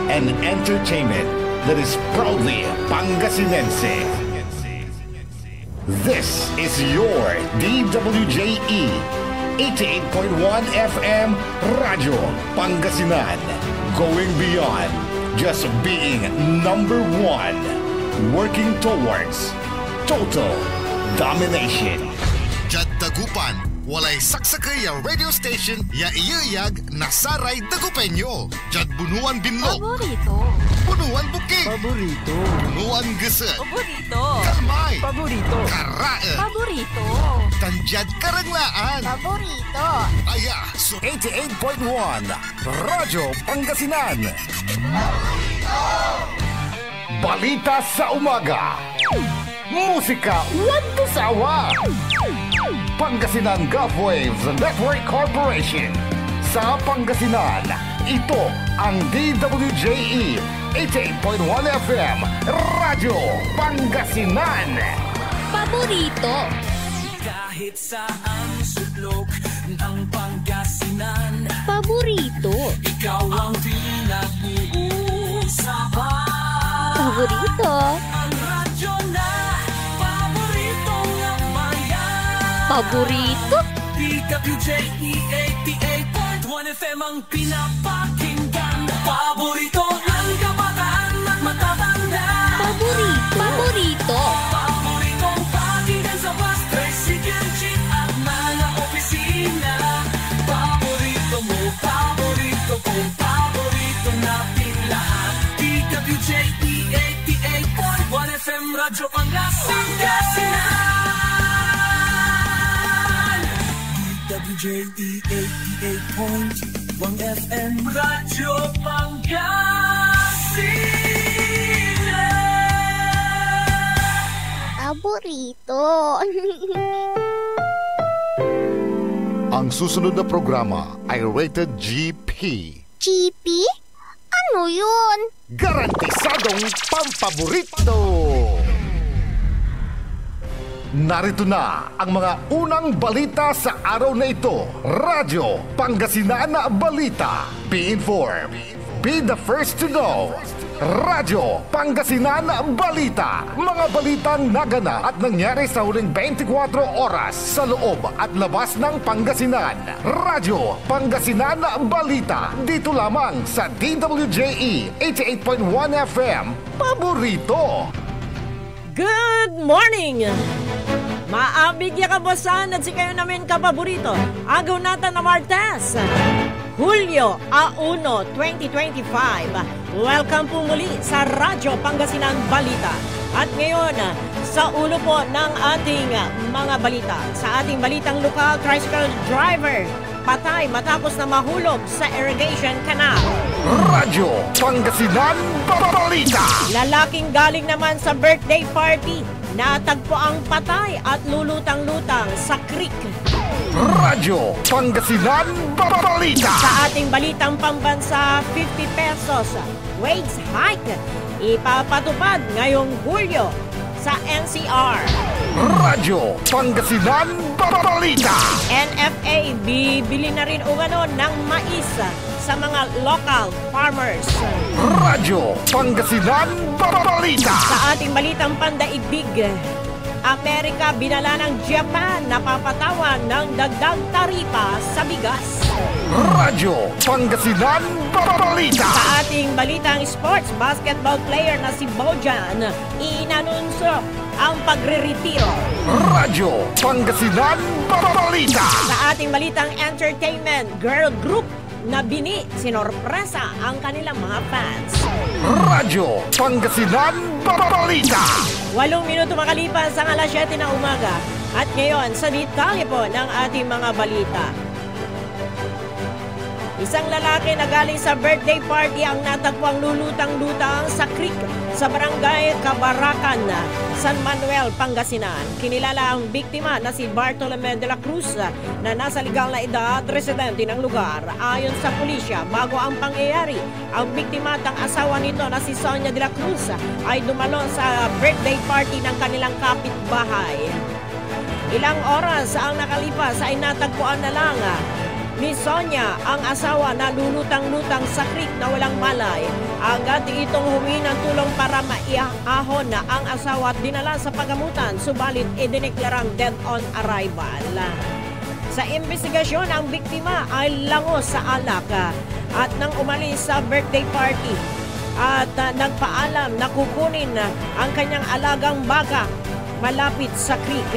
and entertainment that is proudly Pangasinense. This is your DWJE 88.1 FM Radio Pangasinan. Going beyond just being number one. Working towards total domination. Jad Dagupan, walay saksakay ya radio station ya iyayag nasaray Dagupenyo. Jad bunuan binlog. Paborito. Bunuan buking. Paborito. Bunuan geset. Paborito. Kalmay. Paborito. Karae. Paborito. Tanjad karanglaan. Paborito. Aya, so 88.1 Radyo Pangasinan. Balita sa umaga. Musika walang sawa. Pangasinan Gulf Waves Network Corporation. Sa Pangasinan, ito ang DWJE 88.1 FM Radyo Pangasinan. Paborito. Kahit saan sulok ng Pangasinan, Paborito. ikaw ang pinag-uusapan. Paborito. Ang radyo na paborito ng bayan. Paborito. DWJE 88.1 FM ang pinapakinggan. Paborito ng kabataan at matatanda. Paborito. Paborito. Paboritong pakinggan sa bus, tricycle, jeep at mga opisina. Paborito mo, paborito ko, paborito natin lahat. DWJE 88.1 FM Radyo Pangasinan. DWJE 88.1 FM Radyo Pangasinan. Paborito. Ang susunod na programa ay rated GP. GP? Ano yun? Garantisadong pampaborito! Narito na ang mga unang balita sa araw na ito. Radyo Pangasinan Balita. Be informed. Be the first to know. Radyo Pangasinan Balita. Mga balitang naganap at nangyari sa huling 24 oras sa loob at labas ng Pangasinan. Radyo Pangasinan Balita. Dito lamang sa DWJE 88.1 FM. Paborito! Good morning! Maabig ya kabosan at si kayo namin kapaborito. Agaw natin na Martes. Hulyo 1, 2025. Welcome po muli sa Radyo Pangasinan Balita. At ngayon, sa ulo po ng ating mga balita. Sa ating balitang lokal, tricycle driver patay matapos na mahulog sa irrigation canal. Radyo Pangasinan Balita. Lalaking galing naman sa birthday party, natagpo ang patay at lulutang-lutang sa creek. Radyo Pangasinan Balita. Sa ating balitang pambansa, 50 pesos wage hike ipapatupad ngayong Hulyo sa NCR. Radyo Pangasinan Balita. NFA, bibili na rin umano ng mais sa mga local farmers. Radyo Pangasinan Balita. Sa ating balitang pandaigdig, Amerika binala ng Japan na papatawan ng dagdag taripa sa bigas. Radyo Pangasinan Balita. Sa ating balitang sports, basketball player na si Bojan inanunsyo ang pagre-retiro. Radyo Pangasinan Balita. Sa ating balitang entertainment, girl group na bini sinorpresa ang kanilang mga fans. Radyo Pangasinan Balita. 8 minuto makalipas ang alas 7 ng umaga. At ngayon, sa detalye po ng ating mga balita. Isang lalaki na galing sa birthday party ang natagpuang lulutang-lutang sa creek sa barangay Cabaracan, San Manuel, Pangasinan. Kinilala ang biktima na si Bartolome de la Cruz na nasa legal na edad, residente ng lugar. Ayon sa pulisya, bago ang pangyayari, ang biktima at ang asawa nito na si Sonia de la Cruz ay dumalo sa birthday party ng kanilang kapitbahay. Ilang oras ang nakalipas ay natagpuan na lang ni Sonia ang asawa na lulutang-lutang sa creek na walang malay Agad itong humingi ng tulong para maiahon na ang asawa at dinala sa pagamutan, subalit idineklarang dead on arrival. Sa investigasyon, ang biktima ay langos sa alak at nang umalis sa birthday party at nagpaalam na kukunin ang kanyang alagang baka malapit sa creek.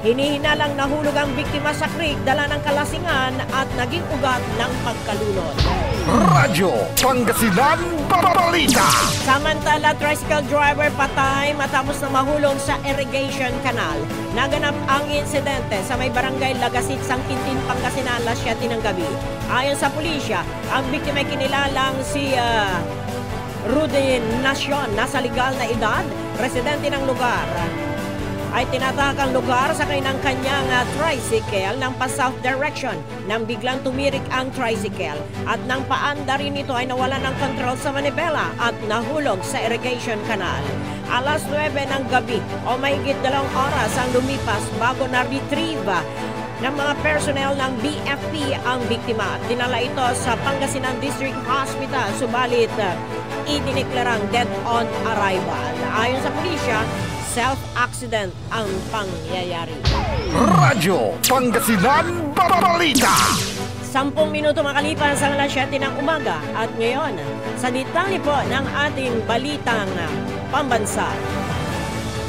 Hinihinalang nahulog ang biktima sa creek, dala ng kalasingan at naging ugat ng pagkalunod. Radyo Pangasinan Balita. Samantala, tricycle driver patay matapos na mahulog sa irrigation canal. Naganap ang insidente sa may barangay Lagasit, Sangkintin, Pangasinan, alas 7 ng gabi. Ayon sa pulisya, ang biktima ay kinilalang si Rudy Nacion, nasa legal na edad, residente ng lugar. Ay tinatak ang lugar sa ng kanyang tricycle ng pa-south direction nang biglang tumirik ang tricycle at nang paanda rin ito ay nawala ng control sa manibela at nahulog sa irrigation canal. Alas 9 ng gabi o mahigit 2 oras ang lumipas bago na-retrieve ng mga personnel ng BFP ang biktima. Dinala ito sa Pangasinan District Hospital, subalit idineklarang dead on arrival. Ayon sa pulisya, self-accident ang pangyayari. Radyo Pangasinan Balita. 10 minuto makalipas ang alas 7 ng umaga at ngayon sa detalye po ng ating balitang pambansa.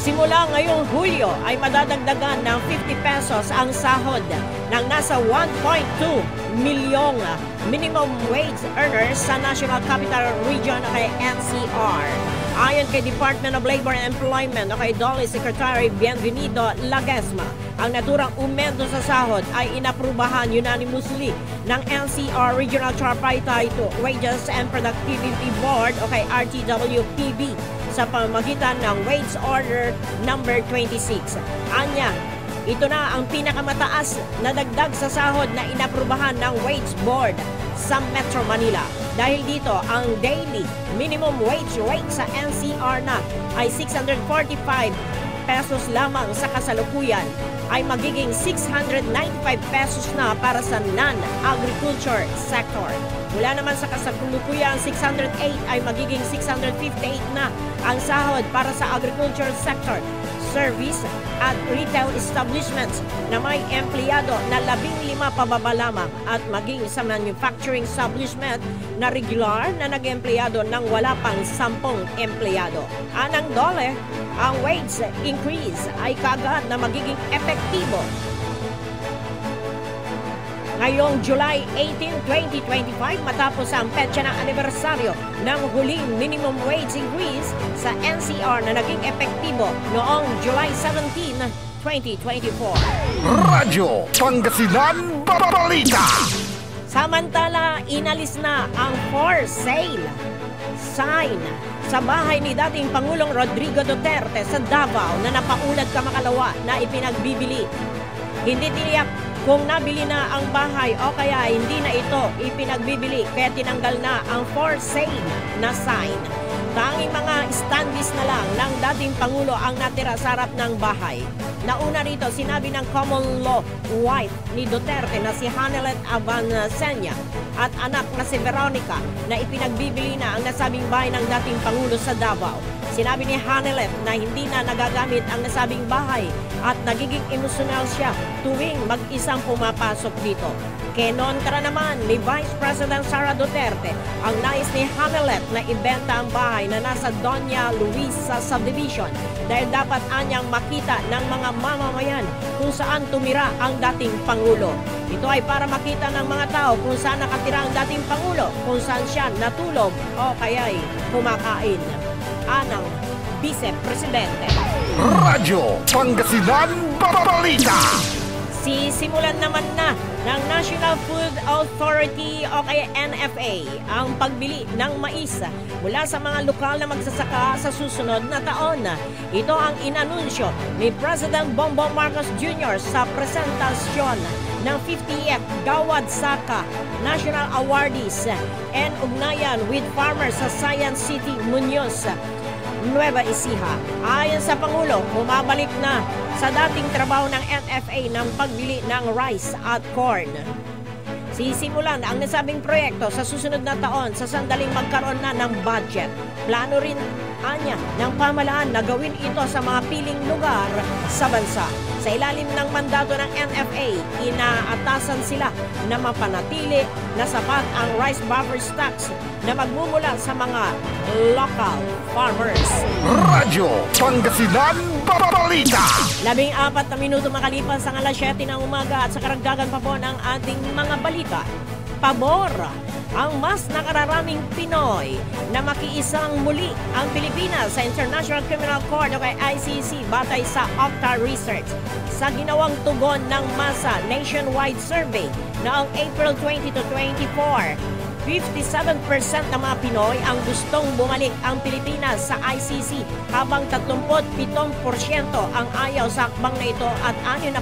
Simula ngayong Hulyo ay madadagdagan ng 50 pesos ang sahod ng nasa 1.2 milyong minimum wage earners sa National Capital Region o kay NCR. Ayon kay Department of Labor and Employment o kay DOLE Secretary Bienvenido Lagesma, ang naturang umento sa sahod ay inaprubahan unanimously ng NCR Regional Tripartite Wages and Productivity Board o kay RTWPB sa pamamagitan ng Wage Order number 26. Anya, ito na ang pinakamataas na dagdag sa sahod na inaprubahan ng Wage Board sa Metro Manila. Dahil dito, ang daily minimum wage rate sa NCR na ay 645 pesos lamang sa kasalukuyan ay magiging 695 pesos na para sa non-agriculture sector. Mula naman sa kasalukuyan 608 ay magiging 658 na ang sahod para sa agriculture sector, service at retail establishments na may empleyado na 15 pababa lamang at maging sa manufacturing establishment na regular na nag-empleyado ng wala pang 10 empleyado. Anang DOLE, ang wage increase ay kaagad na magiging epektibo ngayong July 18, 2025 matapos ang petsa ng anibersaryo ng huling minimum wage increase sa NCR na naging epektibo noong July 17, 2024. Radyo Pangasinan Balita. Samantala, inalis na ang for sale sign sa bahay ni dating Pangulong Rodrigo Duterte sa Davao na napaulad kamakalawa na ipinagbibili. Hindi tiniyak kung nabili na ang bahay o kaya hindi na ito ipinagbibili, kaya tinanggal na ang for sale na sign. Tanging mga standees na lang ng dating Pangulo ang natira sa harap ng bahay. Nauna rito, sinabi ng common law wife ni Duterte na si Hanelet Abansenya at anak na si Veronica na ipinagbibili na ang nasabing bahay ng dating Pangulo sa Davao. Sinabi ni Hanelet na hindi na nagagamit ang nasabing bahay at nagiging emosyonal siya tuwing mag-isang pumapasok dito. Kinontra naman ni Vice President Sara Duterte ang nais ni Hanelet na ibenta ang bahay na nasa Doña Luisa Subdivision dahil dapat anyang makita ng mga mamamayan kung saan tumira ang dating Pangulo. Ito ay para makita ng mga tao kung saan nakatira ang dating Pangulo, kung saan siya natulog o kaya'y kumakain. Anang Vice Presidente. Radyo Pangasinan Balita. Sisimulan naman na ng National Food Authority o kaya NFA ang pagbili ng mais mula sa mga lokal na magsasaka sa susunod na taon. Ito ang inanunsyo ni President Bongbong Marcos Jr. sa presentasyon ng 50th Gawad Saka National Awardees and ugnayan with farmers sa Science City, Muñoz, Nueva Ecija. Ayon sa Pangulo, bumabalik na sa dating trabaho ng NFA ng pagbili ng rice at corn. Sisimulan ang nasabing proyekto sa susunod na taon sa sandaling magkaroon na ng budget. Plano rin anya ng pamahalaan na gawin ito sa mga piling lugar sa bansa. Sa ilalim ng mandato ng NFA, inaatasan sila na mapanatili na sapat ang rice buffer stocks na magmumula sa mga local farmers. Radyo Pangasinan Balita. 14 na minuto makalipas ang alas 7 ng umaga at sa karagdagan pa po ng ating mga balita. Pabor ang mas nakararaming Pinoy na makiisang muli ang Pilipinas sa International Criminal Court o kay ICC batay sa Okta Research. Sa ginawang tugon ng masa nationwide survey noong April 20 to 24, 57% ng mga Pinoy ang gustong bumalik ang Pilipinas sa ICC habang 37% ang ayaw sa akbang na ito at 6%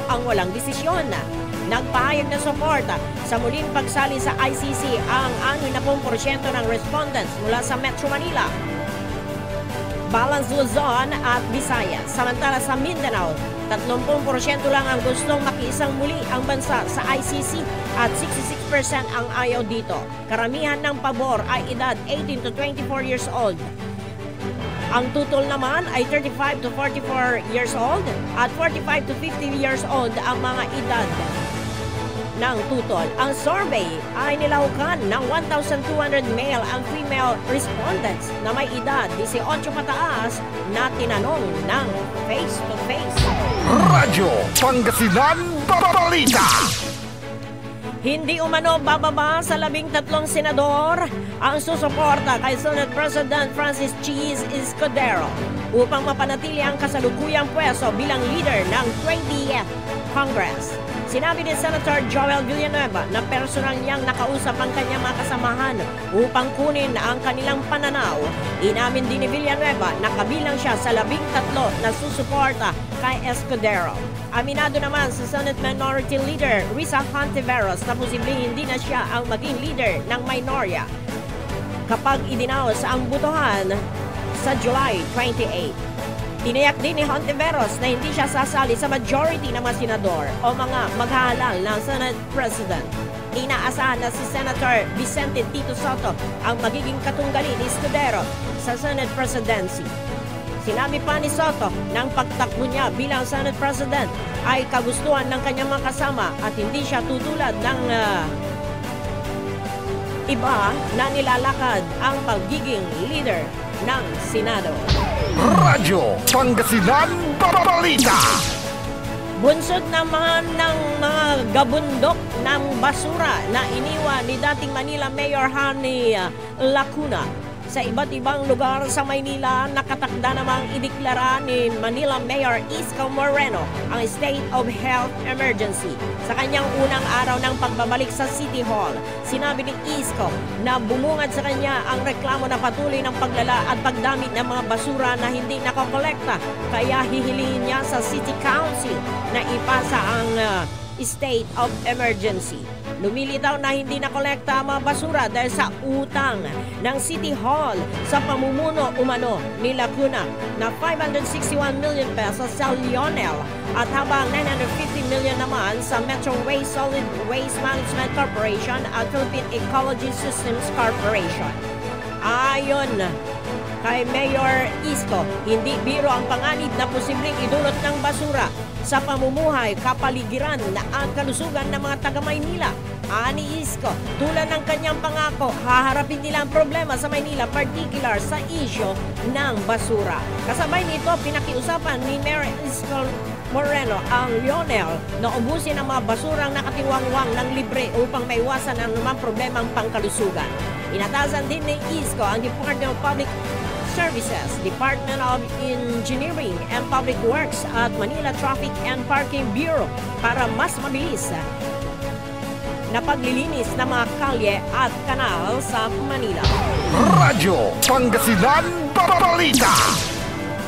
ang walang desisyon. Nagpahayag ng suporta sa muling pagsali sa ICC ang 60% ng respondents mula sa Metro Manila, Balance Luzon at Visayas. Samantala sa Mindanao, 30% lang ang gustong makiisang muli ang bansa sa ICC at 66% ang ayaw dito. Karamihan ng pabor ay edad 18 to 24 years old. Ang tutol naman ay 35 to 44 years old at 45 to 50 years old ang mga edad ng tutol. Ang survey ay nilahukan ng 1,200 male and female respondents na may edad 18 pataas na tinanong ng face-to-face. Radyo Pangasinan Balita. Hindi umano bababa sa 13 senador ang susuporta kay Senate President Francis Cheese Escudero upang mapanatili ang kasalukuyang pwesto bilang leader ng 20th Congress. Sinabi ni Senator Joel Villanueva na personal niyang nakausap ang kanyang mga kasamahan upang kunin ang kanilang pananaw. Inamin din ni Villanueva na kabilang siya sa 13 na susuporta kay Escudero. Aminado naman sa Senate Minority Leader Risa Hontiveros na posibleng hindi na siya ang maging leader ng minorya kapag idinaos ang botohan sa July 28. Tinayak din ni Hontiveros na hindi siya sasali sa majority ng mga senador o mga maghahalal ng Senate President. Inaasahan na si Senator Vicente Tito Soto ang magiging katunggali ni Escudero sa Senate Presidency. Sinabi pa ni Soto ng pagtakbo niya bilang Senate President ay kagustuhan ng kanyang mga kasama at hindi siya tutulad ng iba na nilalakad ang pagiging leader ng Senado. Radyo Pangasinan Balita. Bunsod naman ng mga gabundok ng basura na iniwan ni dating Manila Mayor Hani Lacuna sa iba't ibang lugar sa Maynila. Nakatakda namang ideklara ni Manila Mayor Isko Moreno ang state of health emergency. Sa kanyang unang araw ng pagbabalik sa City Hall, sinabi ni Isko na bumungad sa kanya ang reklamo na patuloy ng paglala at pagdamit ng mga basura na hindi nakokolekta. Kaya hihilingin niya sa City Council na ipasa ang state of emergency. Lumilitaw na hindi nakolekta ang mga basura dahil sa utang ng City Hall sa pamumuno umano ni Lacuna na 561 million pesos sa Lionel at habang 950 million naman sa Metro Waste Solid Waste Management Corporation at Philippine Ecology Systems Corporation. Ayon kay Mayor Isko, hindi biro ang panganib na posibleng idulot ng basura sa pamumuhay, kapaligiran na ang kalusugan ng mga taga-Maynila. Ani Isko, tulad ng kanyang pangako, haharapin nila ang problema sa Maynila, particular sa isyo ng basura. Kasabay nito, pinakiusapan ni Mayor Isko Moreno ang Lionel na ubusin ang mga basurang nakatiwangwang ng libre upang maiwasan ang anumang problemang pangkalusugan. Inatasan din ni Isko ang Department of Public Services, Department of Engineering and Public Works at Manila Traffic and Parking Bureau para mas mabilis na paglilinis ng mga kalye at kanal sa Manila. Radyo Pangasinan Balita.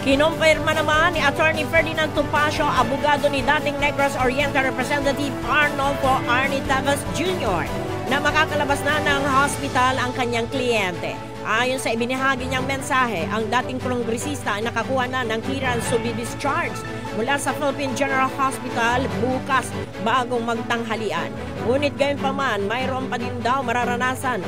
Kinumpirma naman ni Attorney Ferdinand Topacio, abogado ni dating Negros Oriental Representative Arnolfo Arnie Tavas Jr., na makakalabas na ng hospital ang kanyang kliyente. Ayon sa ibinahagi niyang mensahe, ang dating kongresista ay nakakuha na ng clearance to be discharged mula sa Philippine General Hospital bukas bagong magtanghalian. Ngunit gayon pa man, mayroon pa din daw nararanasan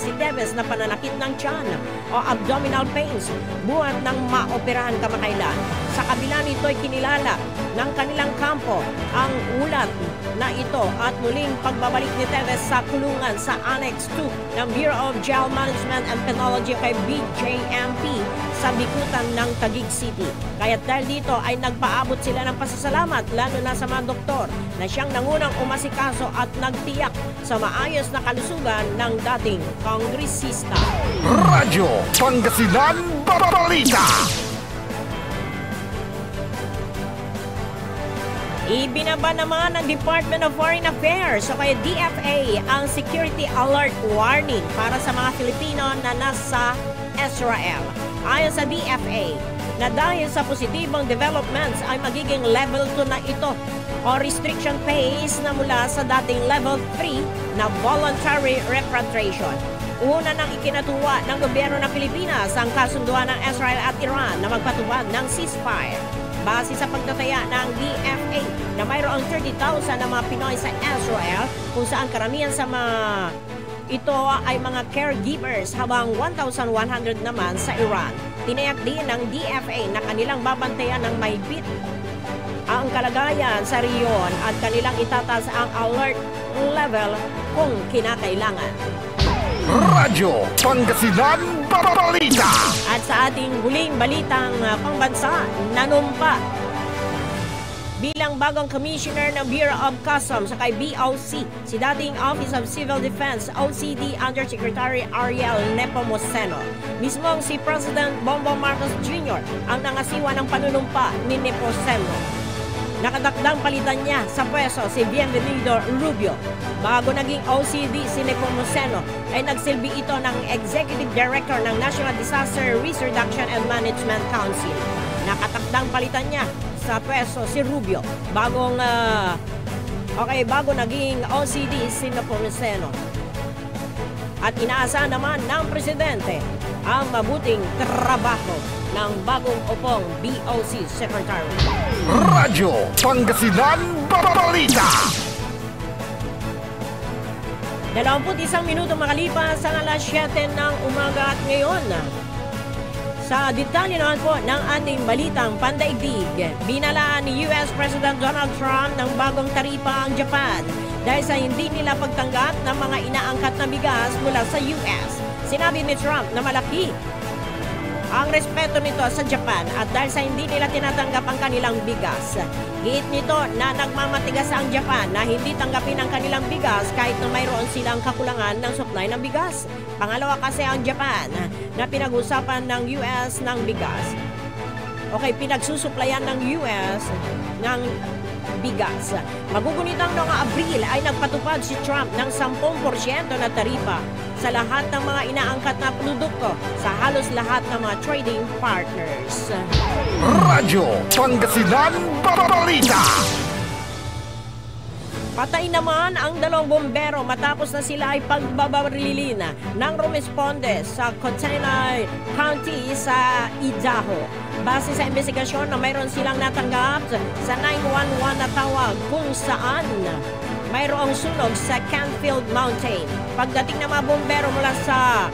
si Teves na pananakit ng tiyan o abdominal pains buhat ng maoperahan kamakailan. Sa kabila nito ay kinilala ng kanilang kampo ang ulat na ito at muling pagbabalik ni Teves sa kulungan sa Annex 2 ng Bureau of Jail Management and Penology kay BJMP sa bikutan ng Taguig City. Kaya dahil dito ay nagpaabot sila ng pasasalamat lalo na sa mga doktor na siyang nangunang umasikaso at nagtiyak sa maayos na kalusugan ng dating kongresista. Radyo Pangasinan Balita. Ibinaba naman ng Department of Foreign Affairs o kaya DFA ang security alert warning para sa mga Filipino na nasa Israel. Ayon sa DFA, na dahil sa positibong developments ay magiging level 2 na ito o restriction phase na mula sa dating level 3 na voluntary repatriation. Una nang ikinatuwa ng gobyerno ng Pilipinas ang kasunduan ng Israel at Iran na magpatupad ng ceasefire. Base sa pagtataya ng DFA na mayroong 30,000 na mga Pinoy sa Israel kung saan karamihan sa mga ito ay mga caregivers habang 1,100 naman sa Iran. Tinayak din ng DFA na kanilang babantayan ng mahigpit ang kalagayan sa riyon at kanilang itataas ang alert level kung kinakailangan. Radyo Pangasinan Balita. At sa ating huling balitang pangbansa, nanumpa bilang bagong Commissioner ng Bureau of Customs sa kay BOC si dating Office of Civil Defense OCD Undersecretary Ariel Nepomuceno. Mismong si President Bongbong Marcos Jr. ang nangasiwa ng panunumpa ni Nepomuceno. Nakadakdang palitan niya sa pwesto si Bienvenido Rubio. Bago naging OCD si Nepomuceno ay nagsilbi ito ng Executive Director ng National Disaster Risk Reduction and Management Council. Nakatakdang palitan niya sa pwesto si Rubio bago naging OCD si Nepomuceno. At inaasahan naman ng Presidente ang mabuting trabaho ng bagong upong BOC Secretary. Radyo Pangasinan Balita. 21 minuto makalipas ang alas 7 ng umaga at ngayon. Sa detalye naman po ng ating balitang pandaigdig, binalaan ni US President Donald Trump ng bagong taripa ang Japan dahil sa hindi nila pagtanggap ng mga inaangkat na bigas mula sa US. Sinabi ni Trump na malaki ang respeto nito sa Japan at dahil sa hindi nila tinatanggap ang kanilang bigas. Giit nito na nagmamatigas ang Japan na hindi tanggapin ang kanilang bigas kahit na mayroon silang kakulangan ng supply ng bigas. Pangalawa kasi ang Japan na pinag-usapan ng US ng bigas. Okay, pinagsusuplayan ng US ng bigas. Magugunitang noong Abril ay nagpatupad si Trump ng 10% na taripa sa lahat ng mga inaangkat na produkto sa halos lahat ng mga trading partners. Radyo Pangasinan Balita. Patay naman ang 2 bombero matapos na sila ay pagbabarilin ng rumesponde sa Kootenai County sa Idaho. Base sa investigasyon na mayroon silang natanggap sa 911 na tawag kung saan mayroong sunog sa Canfield Mountain. Pagdating ng mga bombero mula sa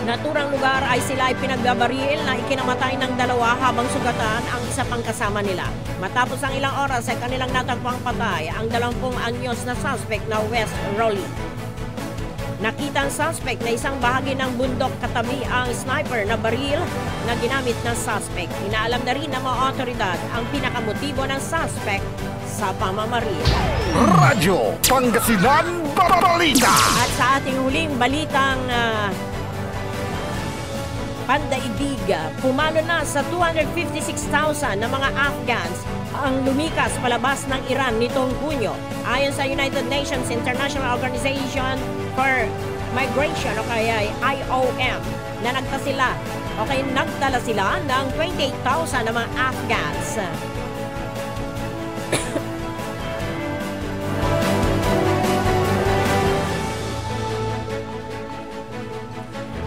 naturang lugar ay sila ay pinagbabaril na ikinamatay ng 2 habang sugatan ang isa pang kasama nila. Matapos ang ilang oras ay kanilang natagpuang patay ang 20 anyos na suspect na Wes Rowley. Nakita ang suspect na isang bahagi ng bundok katabi ang sniper na baril na ginamit ng suspect. Inaalam na rin ng mga otoridad ang pinakamotibo ng suspect sa pamamaril. Radyo Pangasinan Balita. At sa ating huling balitang pandaigdig, pumalo na sa 256,000 na mga Afghans ang lumikas palabas ng Iran nitong Hunyo. Ayon sa United Nations International Organization for Migration o kaya IOM na nagtala sila ng 28,000 na mga Afghans.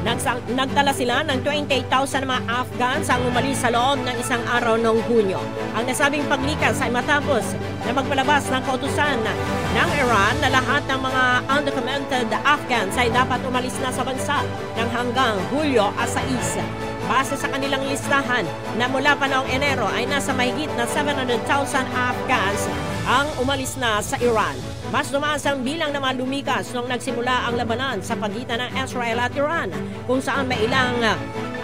Nagdala sila ng 28,000 mga Afghans ang umalis sa loob ng isang araw noong Hunyo. Ang nasabing paglikas ay matapos na magpalabas ng kautusan ng Iran na lahat ng mga undocumented Afghans ay dapat umalis na sa bansa ng hanggang Hulyo 6. Base sa kanilang listahan na mula pa noong Enero ay nasa mahigit na 700,000 Afghans ang umalis na sa Iran. Mas tumaas ang bilang na mga lumikas nung nagsimula ang labanan sa pagitan ng Israel at Iran, kung saan may ilang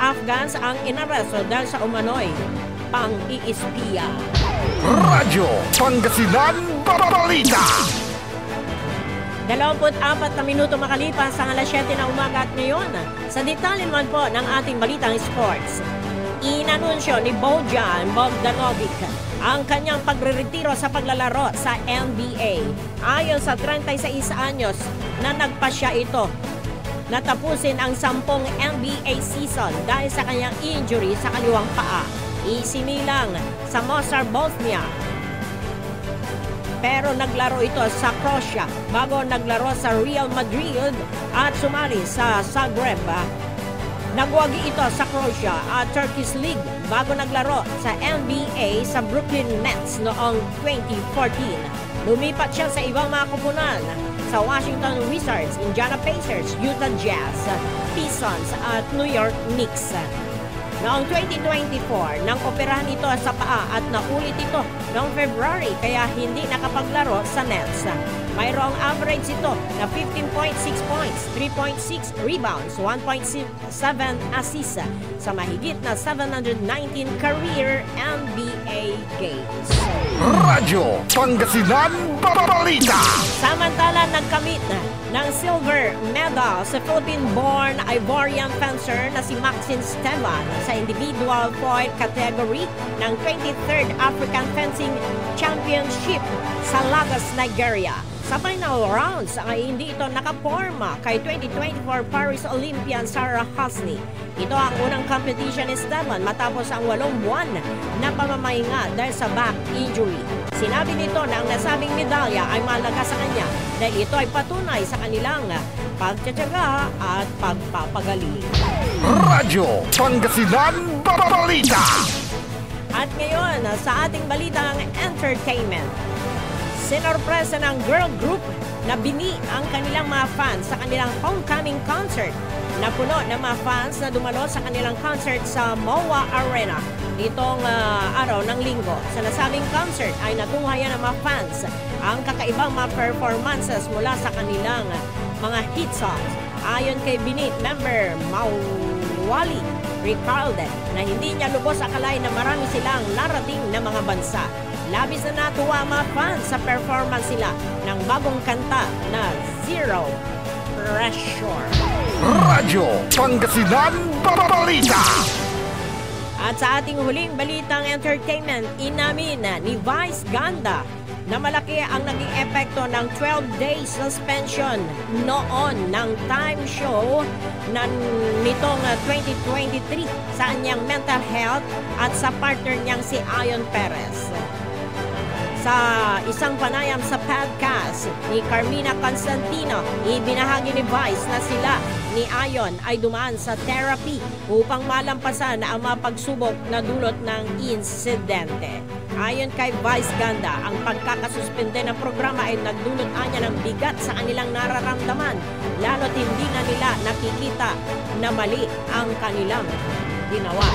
Afghans ang inaresto dahil sa umano'y pang-iispiya. Radyo Pangasinan Balita. 24 na minuto makalipas ang alas 7 ng umaga at ngayon, sa detalye naman po ng ating balitang sports. Inanunsyo ni Bojan Bogdanovic ang kanyang pagreretiro sa paglalaro sa NBA. Ayon sa 36 anyos na nagpasya ito, natapusin ang 10 NBA season dahil sa kanyang injury sa kaliwang paa. Isinilang sa Mostar, Bosnia, pero naglaro ito sa Croatia bago naglaro sa Real Madrid at sumali sa Zagreb. Nagwagi ito sa Croatia at Turkish League bago naglaro sa NBA sa Brooklyn Nets noong 2014. Lumipat siya sa ibang mga kupunan sa Washington Wizards, Indiana Pacers, Utah Jazz, Pistons at New York Knicks. Noong 2024, nang operahan ito sa paa at naulit ito noong February kaya hindi nakapaglaro sa Nets. Mayroong average ito na 15.6 points, 3.6 rebounds, 1.7 assists sa mahigit na 719 career NBA games. Radyo Pangasinan Balita. Samantala, nagkamit ng silver medal sa Philippine-born Ivorian fencer na si Maxine Esteban sa individual foil category ng 23rd African Fencing Championship sa Lagos, Nigeria. Sa final rounds ay hindi ito nakaporma kay 2024 Paris Olympian Sarah Hasni. Ito ang unang competition ni Esteban matapos ang 8 buwan na pamamahinga dahil sa back injury. Sinabi nito na ang nasabing medalya ay mahalaga sa kanya dahil ito ay patunay sa kanilang pagtsatsaga at pagpapagaling. Radyo Pangasinan Balita. At ngayon, sa ating balitang entertainment, sinorpresa ng girl group na bini ang kanilang mga fans sa kanilang homecoming concert. Napuno ng mga fans na dumalo sa kanilang concert sa MOA Arena nitong araw ng linggo. Sa nasabing concert ay natunghayan ng mga fans ang kakaibang mga performances mula sa kanilang mga hit songs. Ayon kay Binit member Mawali Ricalde na hindi niya lubos akalain na marami silang narating na mga bansa. Labis na natuwa ang mga fans sa performance sila ng bagong kanta na Zero Pressure. Radyo Pangasinan Balita. At sa ating huling balitang entertainment, inamin ni Vice Ganda na malaki ang naging epekto ng 12-day suspension noon ng Time Show nitong 2023 sa kanyang mental health at sa partner niyang si Ayon Perez. Sa isang panayam sa podcast ni Carmina Constantino, ibinahagi ni Vice na sila ni Ayon ay dumaan sa therapy upang malampasan ang mga pagsubok na dulot ng insidente. Ayon kay Vice Ganda, ang pagkakasuspende ng programa ay nagdulot anya ng bigat sa kanilang nararamdaman, lalo't hindi na nila nakikita na mali ang kanilang ginawa.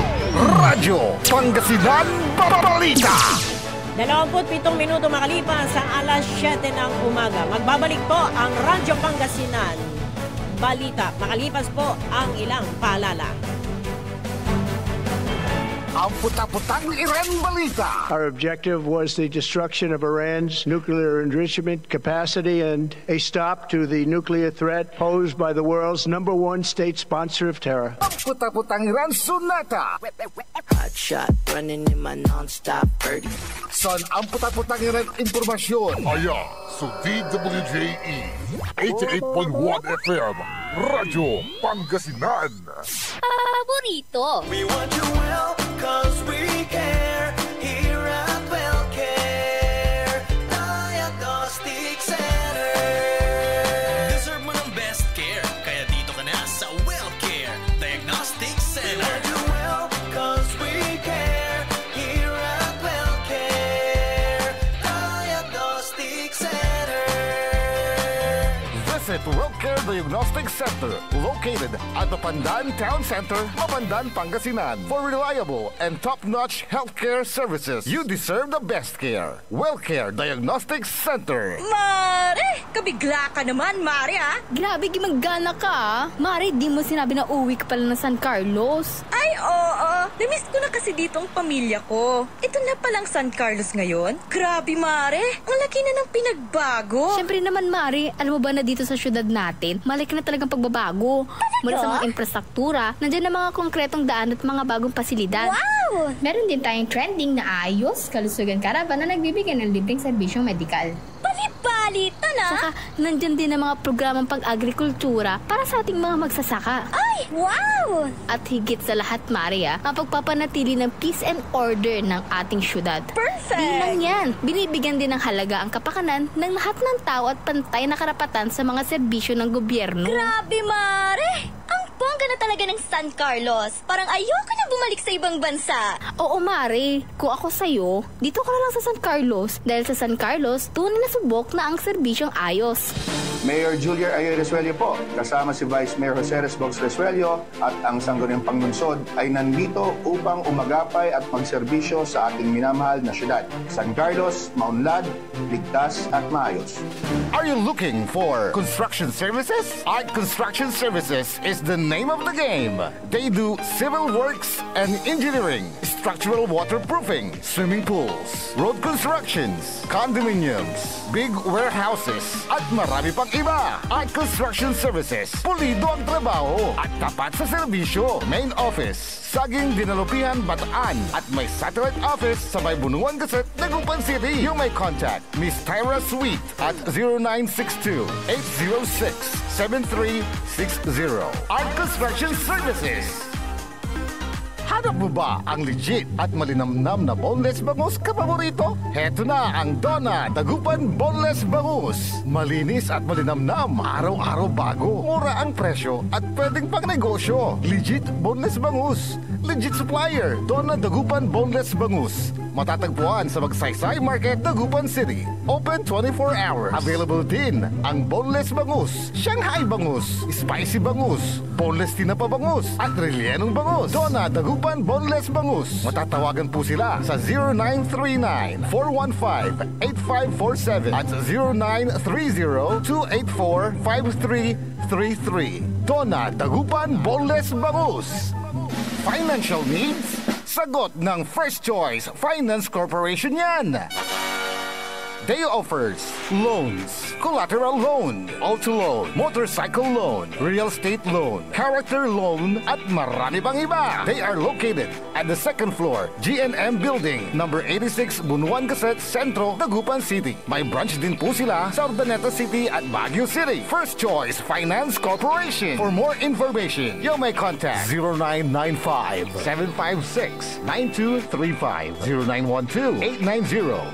Radyo Pangasinan Balita. 27 minuto makalipas ang alas 7 ng umaga. Magbabalik po ang Radyo Pangasinan Balita. Makalipas po ang ilang paalala. Ang puta-putang Iran Balita. Our objective was the destruction of Iran's nuclear enrichment capacity and a stop to the nuclear threat posed by the world's #1 state sponsor of terror. Ang puta-putang Iran Sunata. Hot shot running in my non-stop 30. Son ang puta-putang Iran Impormasyon. Aya sa DWJE 88.1 FM Radyo Pangasinan. Paborito. We want you well, cause we care. Here at WellCare Diagnostic Center. Deserve mo ng best care, kaya dito ka na sa WellCare. Healthcare Diagnostic Center, located at Mapandan Town Center, Mapandan, Pangasinan. For reliable and top-notch healthcare services, you deserve the best care. WellCare Diagnostic Center. Mare! Kabigla ka naman, Mare, ha? Grabe, gimagana ka, ah. Mare, di mo sinabi na uwi ka pala ng San Carlos. Ay, oo. Namiss ko na kasi dito ang pamilya ko. Ito na palang San Carlos ngayon. Grabe, Mare. Ang laki na ng pinagbago. Siyempre naman, Mare, alam mo ba na dito sa syudad natin, malaki na talagang pagbabago. Mula sa mga infrastruktura, nandiyan na mga konkretong daan at mga bagong pasilidad. Wow! Meron din tayong trending na ayos, kalusugan karavan na nagbibigay ng libreng serbisyong medikal. Balita na! Saka, nandyan din ang mga programang pag-agrikultura para sa ating mga magsasaka. Ay, wow! At higit sa lahat, Maria, ang pagpapanatili ng peace and order ng ating syudad. Perfect! Di lang yan, binibigyan din ng halaga ang kapakanan ng lahat ng tao at pantay na karapatan sa mga serbisyo ng gobyerno. Grabe, Mare! Ang bongga na talaga ng San Carlos. Parang ayoko na bumalik sa ibang bansa. Oo, Mare. Kung ako sa'yo, dito ka na lang sa San Carlos. Dahil sa San Carlos, tunay na subok na ang serbisyong ayos. Mayor Julia Ayoy Resuello po, kasama si Vice Mayor Jose Resbox Resuello at ang Sangguniang Panglungsod ay nandito upang umagapay at magserbisyo sa ating minamahal na syudad. San Carlos, maunlad, ligtas at maayos. Are you looking for construction services? Art Construction Services is the name of the game. They do civil works and engineering, structural waterproofing, swimming pools, road constructions, condominiums, big warehouses, at marami pang iba. Art Construction Services, pulido ang trabaho at tapat sa serbisyo. Main office, Saging Dinalupihan, Bataan, at may satellite office sa may Bunuan Gazette, Dagupan City. You may contact Miss Tyra Sweet at 0962-806-7360. Art Construction Services. Hanap mo ba ang legit at malinamnam na boneless bangus kapaborito? Heto na ang Donna Dagupan Boneless Bangus. Malinis at malinamnam, araw-araw bago. Mura ang presyo at pwedeng pang negosyo. Legit boneless bangus. Legit supplier, Donna Dagupan Boneless Bangus. Matatagpuan sa Magsaysay Market, Dagupan City. Open 24 hours. Available din ang boneless bangus, Shanghai bangus, spicy bangus, boneless tinapa bangus, at rellenong bangus. Donna Dagupan Boneless Bangus. Matatawagan po sila sa 0939-415-8547 at 0930-284-5333. Donna Dagupan Boneless Bangus. Financial needs? Sagot ng First Choice Finance Corporation yan. They offers loans, collateral loan, auto loan, motorcycle loan, real estate loan, character loan, at marami pang iba. They are located at the second floor, GNM Building, number 86, Bunuan Gazette, Centro, Dagupan City. May branch din po sila sa Urdaneta City at Baguio City. First Choice Finance Corporation. For more information, you may contact 0995-756-9235,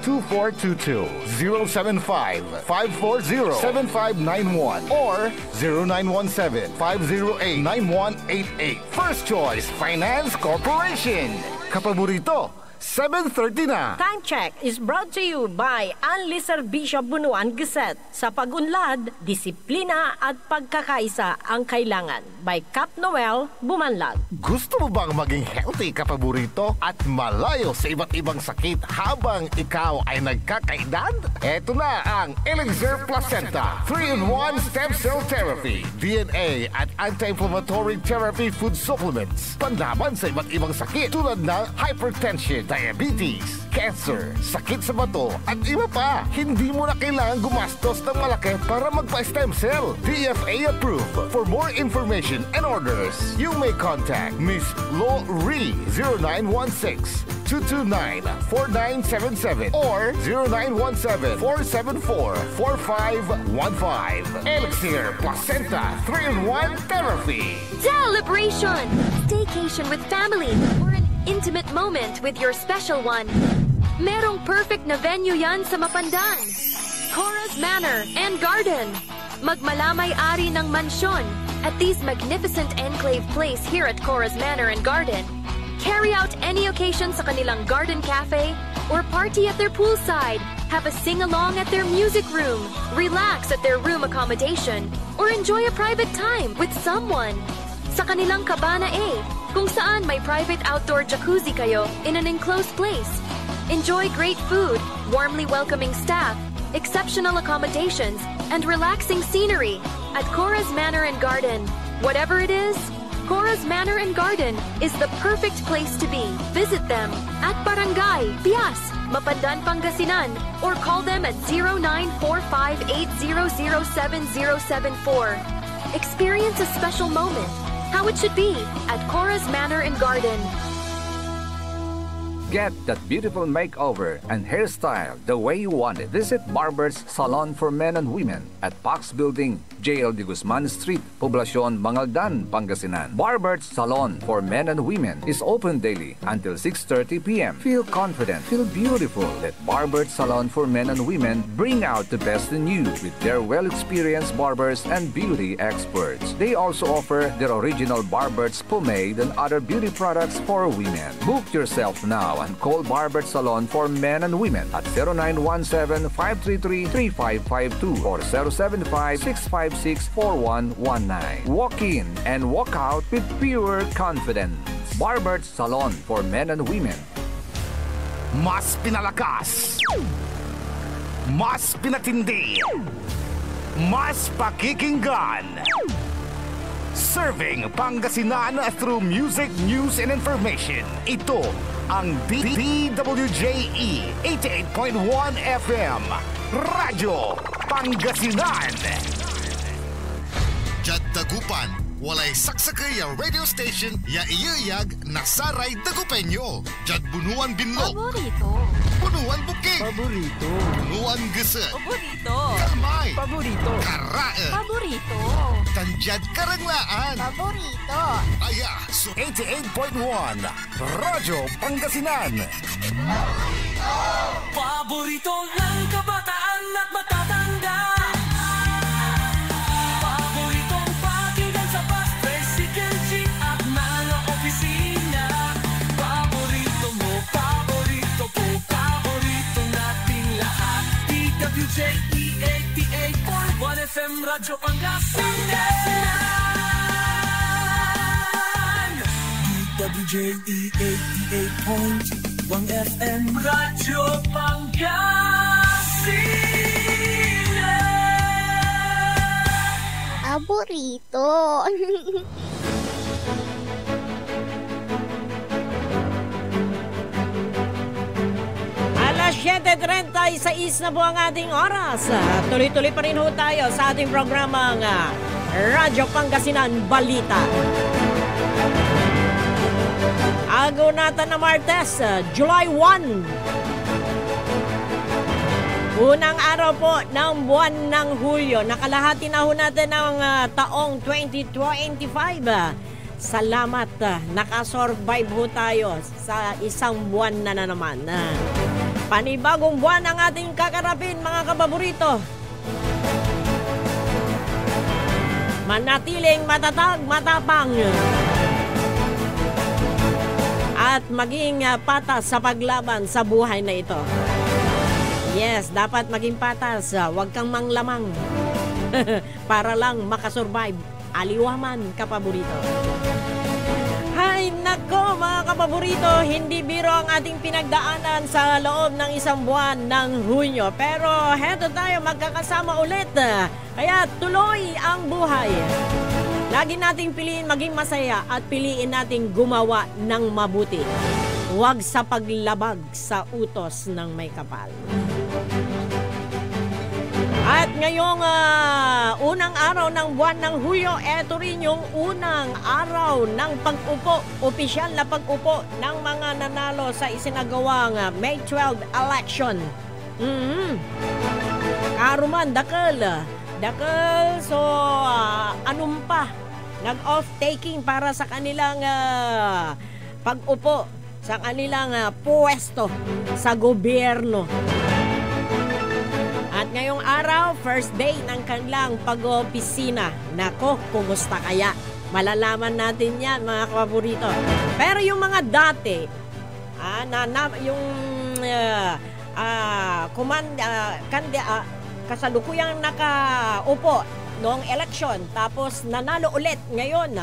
0912-890-2422. 075-540-7591 or 0917-508-9188. First Choice Finance Corporation. Kapaborito, 7:30 na. Time check is brought to you by Anli Serbisyo Bunuan Gazette. Sa pag-unlad, disiplina at pagkakaisa ang kailangan. By Cap Noel Bumanlag. Gusto mo bang maging healthy, kapaborito, at malayo sa iba't ibang sakit habang ikaw ay nagkakaedad? Eto na ang Elixir Placenta 3-in-1 Stem Cell Therapy, DNA at Anti-Inflammatory Therapy Food Supplements. Panlaban sa iba't ibang sakit tulad ng hypertension, diabetes, cancer, sakit sa bato, at iba pa. Hindi mo na kailangan gumastos ng malaki para magpa-stem cell. DFA approved. For more information and orders, you may contact Miss Lo Ree 0916-229-4977 or 0917-474-4515. Elixir Placenta 3-in-1 Therapy. Celebration! Staycation with family or an intimate moment with your special one. Merong perfect na venue yan sa Mapandan. Cora's Manor and Garden. Magmalamay-ari ng mansyon at this magnificent enclave place here at Cora's Manor and Garden. Carry out any occasion sa kanilang garden cafe or party at their poolside. Have a sing-along at their music room, relax at their room accommodation, or enjoy a private time with someone. Sa kanilang Cabana A, kung saan may private outdoor jacuzzi kayo in an enclosed place. Enjoy great food, warmly welcoming staff, exceptional accommodations, and relaxing scenery at Cora's Manor and Garden. Whatever it is, Cora's Manor and Garden is the perfect place to be. Visit them at Barangay Pias, Mapandan, Pangasinan, or call them at 0945-800-7074. Experience a special moment, how it should be, at Cora's Manor and Garden. Get that beautiful makeover and hairstyle the way you want it. Visit Barber's Salon for Men and Women at Pax Building, JL de Guzman Street, Poblacion, Mangaldan, Pangasinan. Barber's Salon for Men and Women is open daily until 6:30 p.m. Feel confident, feel beautiful. Let Barber's Salon for Men and Women bring out the best in you with their well-experienced barbers and beauty experts. They also offer their original Barber's pomade and other beauty products for women. Book yourself now and call Barber's Salon for Men and Women at 0917-533-3552 or 075-656-4119. Walk in and walk out with pure confidence. Barber's Salon for Men and Women. Mas pinalakas, mas pinatindi, mas pakikinggan. Serving Pangasinan through music, news, and information. Ito ang DWJE 88.1 FM Radyo Pangasinan. Jad Dagupan, walay saksakay a radio station ya iyayag nasaray Dagupenyo. Jad Bunuan Binlog. Paborito. Bunuan Bukid. Paborito. Bunuan Gese. Paborito. Kalmay. Paborito. Karae. Paborito. Tanjad Karanglaan. Paborito. Aya, so 88.1 Radyo Pangasinan. Paborito ng kabataan at matatanda. Paboritong pakinggan sa bus, tricycle, jeep at mga opisina. Paborito mo, paborito ko, paborito natin lahat. DWJE 88.1 FM Radyo Pangasinan. DWJE 88.1 FM Radyo Pangasinan. Paborito. Alas 7:36 na po ang ating oras. Tuloy-tuloy pa rin ho tayo sa ating programang Radyo Pangasinan Balita. Agunatan na Martes, July 1. Unang araw po ng buwan ng Hulyo. Nakalahati na ho natin ng taong 2025. Salamat, nakasurvive ho tayo sa isang buwan na naman. Panibagong buwan ang ating kakarapin, mga kababorito. Manatiling matatag, matapang. At maging patas sa paglaban sa buhay na ito. Yes, dapat maging patas. Huwag kang manglamang. Para lang makasurvive. Aliwaman, kapaborito. Hay nako, mga kapaborito, hindi biro ang ating pinagdaanan sa loob ng isang buwan ng Hunyo. Pero heto tayo, magkakasama ulit. Kaya tuloy ang buhay. Lagi nating piliin maging masaya at piliin nating gumawa ng mabuti. Huwag sa paglabag sa utos ng may kapal. At ngayong unang araw ng buwan ng Hulyo, eto rin yung unang araw ng pag-upo, opisyal na pag-upo ng mga nanalo sa isinagawang May 12 election. Karuman, dakal, so anong pa? Nag-off-taking para sa kanilang pag-upo, sa kanilang puwesto sa gobyerno. At ngayong araw, first day ng kanilang pag-opisina. Nako, kumusta kaya? Malalaman natin yan, mga kapaborito. Pero yung mga dati, yung kasalukuyang nakaupo noong eleksyon tapos nanalo ulit ngayon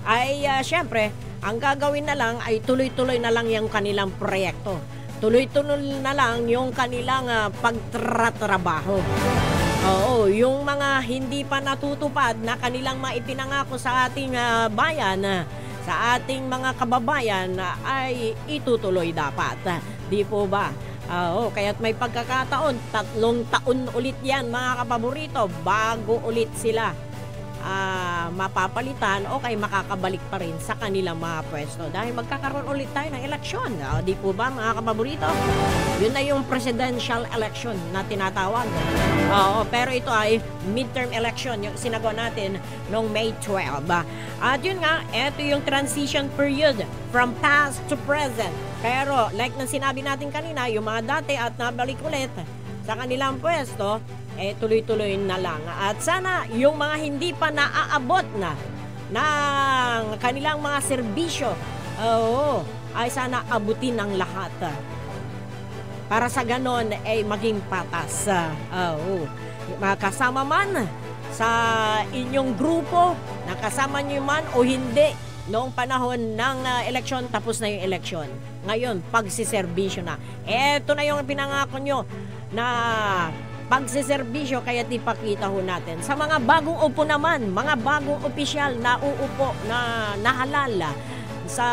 ay syempre ang gagawin na lang ay tuloy-tuloy na lang yung kanilang proyekto. Tuloy-tuloy na lang yung kanilang pagtratrabaho. Oo, yung mga hindi pa natutupad na kanilang maipinangako sa ating bayan, sa ating mga kababayan ay itutuloy dapat. Di po ba? Kaya't may pagkakataon, 3 taon ulit yan mga kapaborito bago ulit sila mapapalitan o kay makakabalik pa rin sa kanilang mga pwesto dahil magkakaroon ulit tayo ng eleksyon. Di po ba mga kapaborito? Yun na yung presidential election na tinatawag. Pero ito ay midterm election yung sinagawa natin noong May 12. At yun nga, ito yung transition period from past to present. Pero like nang sinabi natin kanina, yung mga dati at nabalik ulit sa kanilang pwesto, tuloy-tuloy na lang. At sana yung mga hindi pa naaabot na ng kanilang mga serbisyo, ay sana abutin ng lahat. Para sa ganon ay maging patas. Makasama man sa inyong grupo, nakasama nyo man o hindi, noong panahon ng eleksyon, tapos na yung eleksyon. Ngayon, pagsiservisyo na. Eto na yung pinangako nyo na pagsiservisyo, kaya ipakita ho natin. Sa mga bagong upo naman, mga bagong opisyal na uupo na nahalala sa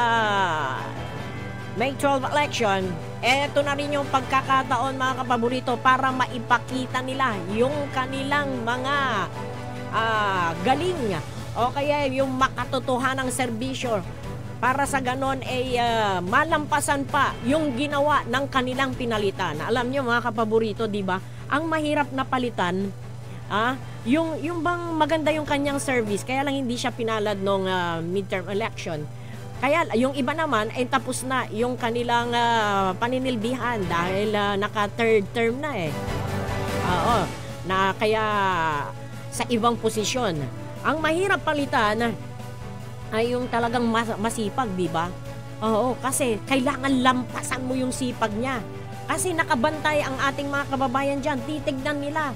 May 12 election, eto na rin yung pagkakataon mga kapaborito para maipakita nila yung kanilang mga galing o kaya yung makatotohanang serbisyo para sa ganon ay malampasan pa yung ginawa ng kanilang pinalitan. Alam nyo mga kapaborito, di ba? Ang mahirap na palitan, yung bang maganda yung kanyang service, kaya lang hindi siya pinalad nung midterm election. Kaya yung iba naman ay tapos na yung kanilang paninilbihan dahil naka third term na na kaya sa ibang posisyon. Ang mahirap palitan ay yung talagang masipag, di ba? Kasi kailangan lampasan mo yung sipag niya. Kasi nakabantay ang ating mga kababayan dyan. Titignan nila.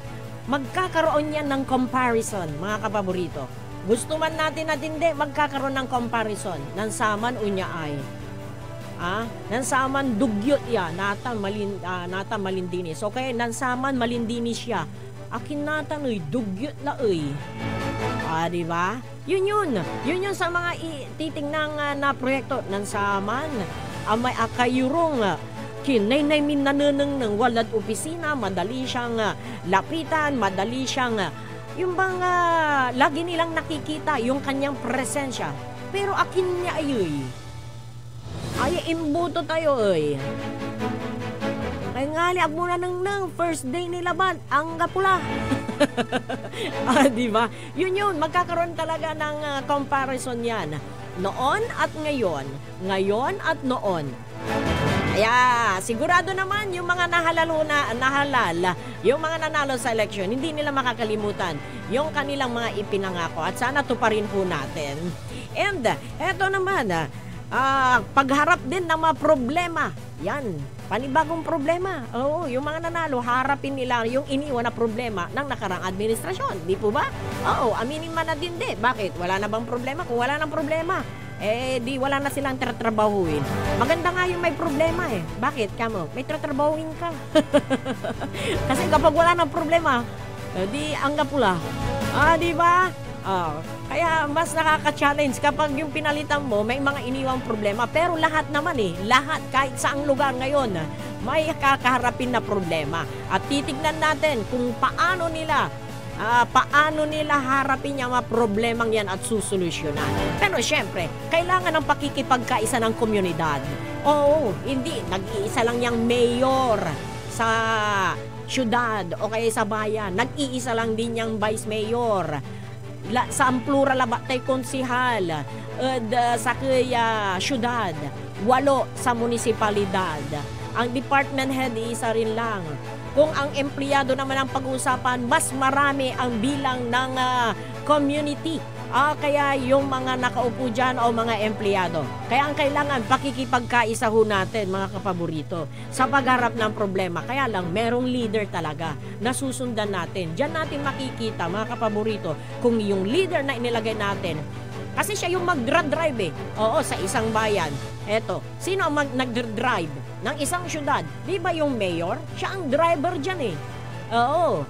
Magkakaroon yan ng comparison, mga kapaborito. Gusto man natin at hindi, magkakaroon ng comparison. Nansaman unya ay. Nansaman dugyot ya. Nata malindinis. Okay, nansaman malindinis siya. Akin nata noy dugyot la ay. Diba? Yun yung sa mga titingnang na proyekto. Nansaman, may akayurong kinay min nanuneng ng walad opisina, madali siyang lapitan, madali siyang yung bang lagi nilang nakikita yung kanyang presensya. Pero akin niya ay imbuto tayo Kaya ngali ag muna nang first day nila ban ang gapula. Diba? Yun, magkakaroon talaga ng comparison yan. Noon at ngayon. Ngayon at noon. Kaya sigurado naman yung mga nahalal, yung mga nanalo sa eleksyon, hindi nila makakalimutan yung kanilang mga ipinangako at sana tuparin po natin. And eto naman, pagharap din ng mga problema. Yan, panibagong problema. Yung mga nanalo, harapin nila yung iniwan na problema ng nakarang administrasyon. Di po ba? Aminin man na din Bakit? Wala na bang problema? Kung wala nang problema, di wala na silang tatrabahuin. Maganda nga yung may problema Bakit, kamo? May tatrabahuin ka. Kasi kapag wala nang problema, di angga pula. Di ba? Kaya mas nakaka-challenge kapag yung pinalitan mo, may mga iniwang problema. Pero lahat naman lahat, kahit saang lugar ngayon, may kakaharapin na problema. At titignan natin kung paano nila harapin yung mga problemang yan at susolusyonan. Pero syempre, kailangan ng pakikipagkaisa ng komunidad. Hindi, nag-iisa lang yung mayor sa syudad o kaya sa bayan. Nag-iisa lang din yung vice mayor. Sa plural labatay konsihal sa kaya syudad, 8 sa munisipalidad. Ang department head isa rin lang. Kung ang empleyado naman ang pag-uusapan, mas marami ang bilang ng community Kaya yung mga nakaupo dyan o mga empleyado. Kaya ang kailangan, pakikipagkaisa ho natin, mga kapaborito, sa pagharap ng problema. Kaya lang, merong leader talaga na susundan natin. Diyan natin makikita, mga kapaborito, kung yung leader na inilagay natin, kasi siya yung mag-drive Oo, sa isang bayan. Eto, sino ang nag-drive ng isang syudad? Di ba yung mayor? Siya ang driver dyan Oo.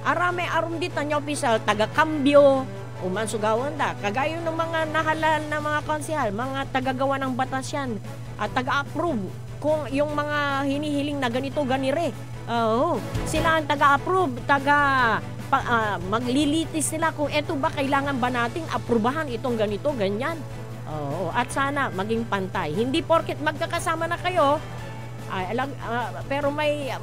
Arame-arum dito niya opisyal, taga-kambyo, umansugawan da. Kagaya ng mga nahalal na mga konsehal, mga tagagawa ng batas yan, at taga-approve kung yung mga hinihiling na ganito, ganire. Oo. Sila ang taga-approve, maglilitis sila kung eto ba kailangan ba nating aprubahan itong ganito, ganyan. Oo. At sana maging pantay. Hindi porket magkakasama na kayo, pero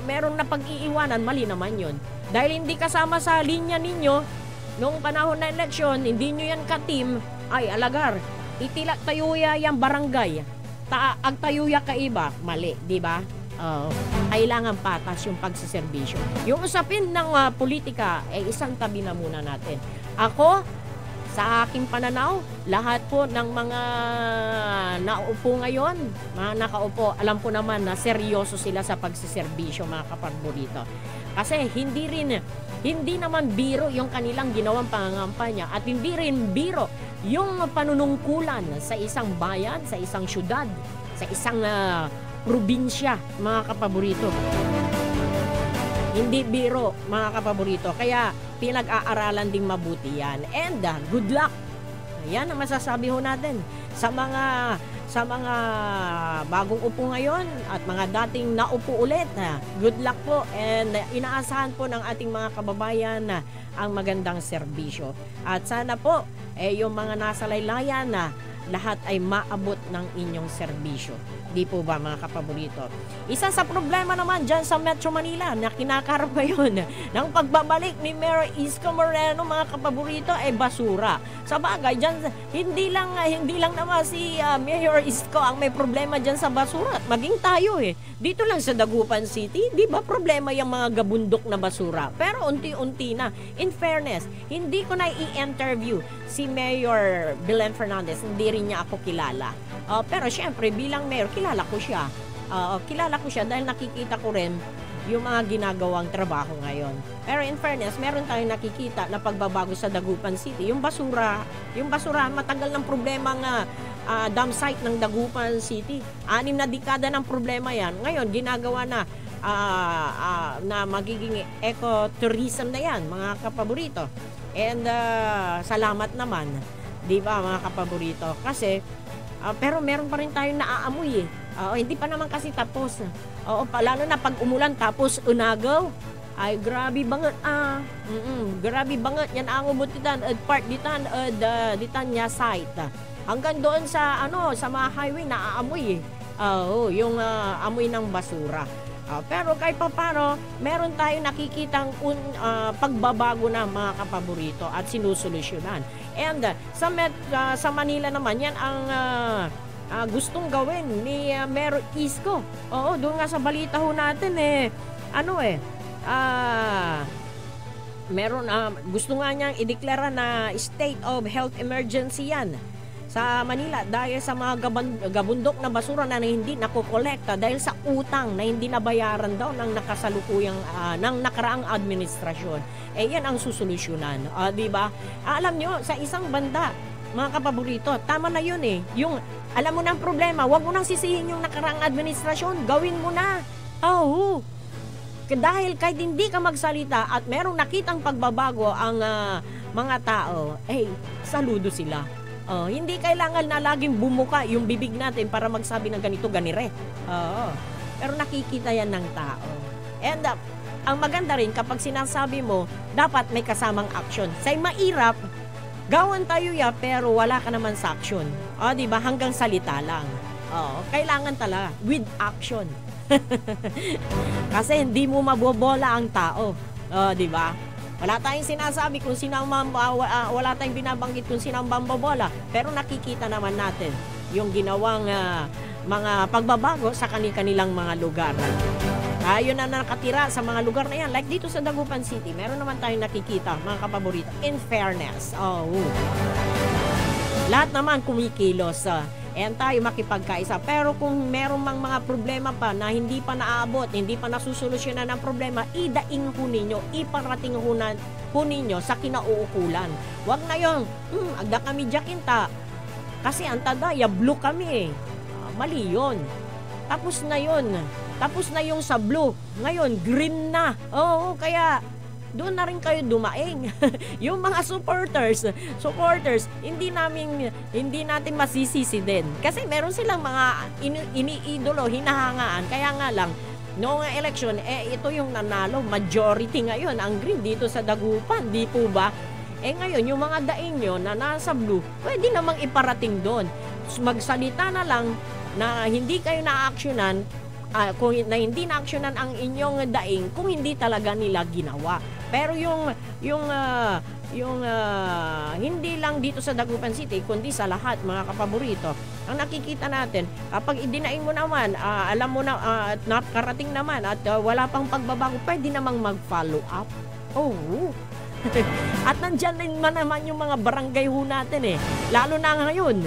meron na pag-iiwanan, mali naman yun. Dahil hindi kasama sa linya ninyo, nung panahon na eleksyon, hindi nyo yan ka-team, ay alagar, tayo yung barangay, tayo kaiba, mali, di ba? Kailangan patas yung pagsiservisyo. Yung usapin ng politika, isang tabi na muna natin. Ako, sa aking pananaw, lahat po ng mga naupo ngayon, mga nakaupo, alam ko naman na seryoso sila sa pagsiservisyo, mga kapaborito. Kasi hindi naman biro yung kanilang ginawang pangangampanya at hindi rin biro yung panunungkulan sa isang bayan, sa isang syudad, sa isang probinsya, mga kapaborito. Hindi biro, mga kapaborito. Kaya pinag-aaralan ding mabuti yan. And good luck. Yan ang masasabi ho natin sa mga bagong upo ngayon at mga dating naupo ulit. Good luck po, and inaasahan po ng ating mga kababayan na ang magandang serbisyo. At sana po yung mga nasa laylayan na lahat ay maabot ng inyong serbisyo. Di po ba, mga kapaborito? Isa sa problema naman dyan sa Metro Manila na kinakarap ngayon ng pagbabalik ni Mayor Isko Moreno, mga kapaborito, ay basura. Sa bagay, dyan, hindi lang naman si Mayor Isko ang may problema dyan sa basura. Maging tayo Dito lang sa Dagupan City, di ba problema yung mga gabundok na basura? Pero unti-unti na. In fairness, hindi ko na i-interview si Mayor Belen Fernandez. Hindi rin niya ako kilala. Pero syempre, bilang mayor, kilala ko siya. Dahil nakikita ko rin yung mga ginagawang trabaho ngayon. Pero in fairness, meron tayong nakikita na pagbabago sa Dagupan City. Yung basura, matagal ng problema nga dam site ng Dagupan City. 6 na dekada ng problema yan. Ngayon, ginagawa na na magiging ecotourism na yan, mga kapaborito. And salamat naman, di ba, mga kapaborito? Kasi, pero meron pa rin tayong naaamoy hindi pa naman kasi tapos. Lalo na pag umulan tapos unagaw. Ay, grabe banget grabe banget yan ang umot ditan at part ditan niya site. Hanggang doon sa sa mga highway naaamoy yung amoy ng basura. Pero kahit pa paano, meron tayong nakikitang pagbabago na, mga kapaborito, at sinusolusyonan. And sa Manila naman, yan ang gustong gawin ni Mayor Isko. Doon nga sa balita ho natin meron gusto nga niyang ideklara na state of health emergency yan sa Manila dahil sa mga gabundok na basura na hindi nakokolekta dahil sa utang na hindi nabayaran daw ng nakasalukuyang ng nakaraang administrasyon. Yan ang susolusyonan, di ba? Alam nyo, sa isang banda, mga kapaborito, tama na yun yung alam mo na ang problema, wag mo nang sisihin yung nakaraang administrasyon, gawin mo na. Dahil kahit hindi ka magsalita at merong nakitang pagbabago ang mga tao, saludo sila. Hindi kailangan na laging bumuka yung bibig natin para magsabi ng ganito, ganire. Pero nakikita yan ng tao. And ang maganda rin kapag sinasabi mo, dapat may kasamang action. Say mairap, gawan tayo pero wala ka naman sa action. Diba? Hanggang salita lang. Kailangan talaga with action. Kasi hindi mo mabobola ang tao. Diba? Wala tayong sinasabi kung sino wala tayong binabanggit kung sino ang mambobola. Pero nakikita naman natin yung ginawang mga pagbabago sa kanilang mga lugar. Yun na nakatira sa mga lugar na yan. Like dito sa Dagupan City, meron naman tayong nakikita, mga kapaborito, in fairness. Lahat naman kumikilos. Tayo makipagkaisa. Pero kung meron mang mga problema pa na hindi pa naaabot, hindi pa nasusolusyonan ng problema, idaing ho ninyo, iparating ho ninyo sa kinauukulan. Huwag na yun, agda kami jakinta. Kasi ang tadaya, blue kami. Mali yun. Tapos na yun. Tapos na yung sa blue. Ngayon, green na. Oo, kaya doon na rin kayo dumaing. Yung mga supporters, hindi natin masisisi din. Kasi meron silang mga iniidolo, hinahangaan. Kaya nga lang, noong election, ito yung nanalo. Majority ngayon, ang green dito sa Dagupan, di po ba? Ngayon, yung mga daing nyo na nasa blue, pwede namang iparating doon. Magsalita na lang na hindi kayo na-actionan, na hindi na-actionan ang inyong daing kung hindi talaga nila ginawa. Pero yung hindi lang dito sa Dagupan City, kundi sa lahat, mga kapaborito, ang nakikita natin, kapag idinaing mo naman, alam mo na, nakarating naman at wala pang pagbabago, pwede namang mag-follow up. Oh. At nandyan din naman yung mga barangay ho natin lalo na ngayon.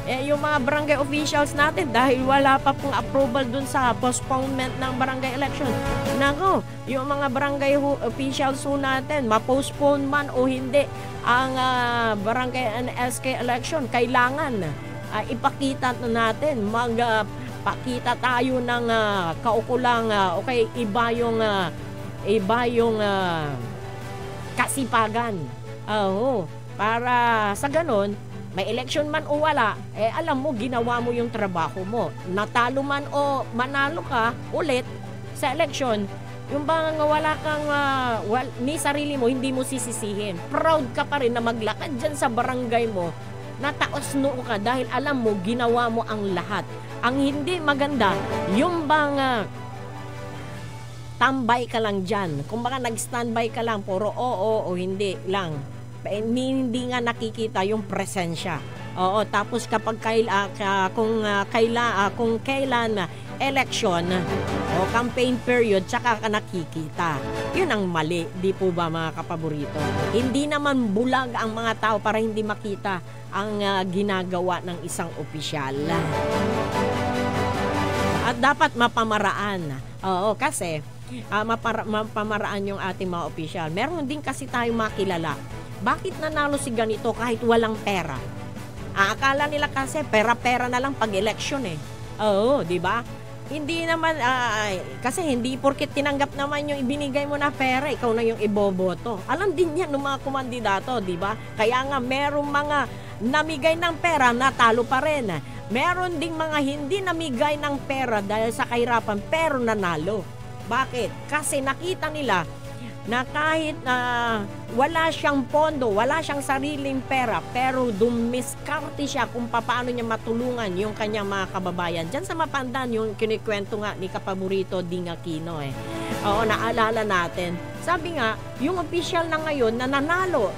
Yung mga barangay officials natin, dahil wala pa pong approval dun sa postponement ng barangay election. Nako, yung mga barangay officials ho natin, ma-postpone man o hindi ang barangay and SK election, kailangan ipakita natin, magpakita tayo ng kaukulang, okay, iba yung kasipagan. Para sa ganon, may election man o wala, alam mo, ginawa mo yung trabaho mo. Natalo man o manalo ka ulit sa election, yung bang wala kang, ni sarili mo, hindi mo sisisihin. Proud ka pa rin na maglakad dyan sa barangay mo, nataos noo ka dahil alam mo, ginawa mo ang lahat. Ang hindi maganda, yung bang tambay ka lang dyan. Kung baka nag-standby ka lang, puro oo o hindi lang. Hindi nga nakikita yung presensya. Oo, tapos kapag kung kailan election o campaign period, tsaka ka nakikita. Yun ang mali, di po ba mga kapaborito? Hindi naman bulag ang mga tao para hindi makita ang ginagawa ng isang opisyal. At dapat mapamaraan. Oo, kasi mapamaraan yung ating mga opisyal. Meron din kasi tayo makilala. Bakit nanalo si ganito kahit walang pera? Akala nila kasi pera-pera na lang pag election Oo, di ba? Hindi naman, kasi hindi porket tinanggap naman yung ibinigay mo na pera, ikaw na yung iboboto. Alam din yan ng mga kumandidato, di ba? Kaya nga merong mga namigay ng pera, natalo pa rin. Meron ding mga hindi namigay ng pera dahil sa kahirapan, pero nanalo. Bakit? Kasi nakita nila na kahit wala siyang pondo, wala siyang sariling pera, pero dumiskarte siya kung paano niya matulungan yung kanyang mga kababayan. Diyan sa Mapandan, yung kinikwento nga ni kapaborito Ding Aquino Oo, naalala natin. Sabi nga, yung official na ngayon na nanalo,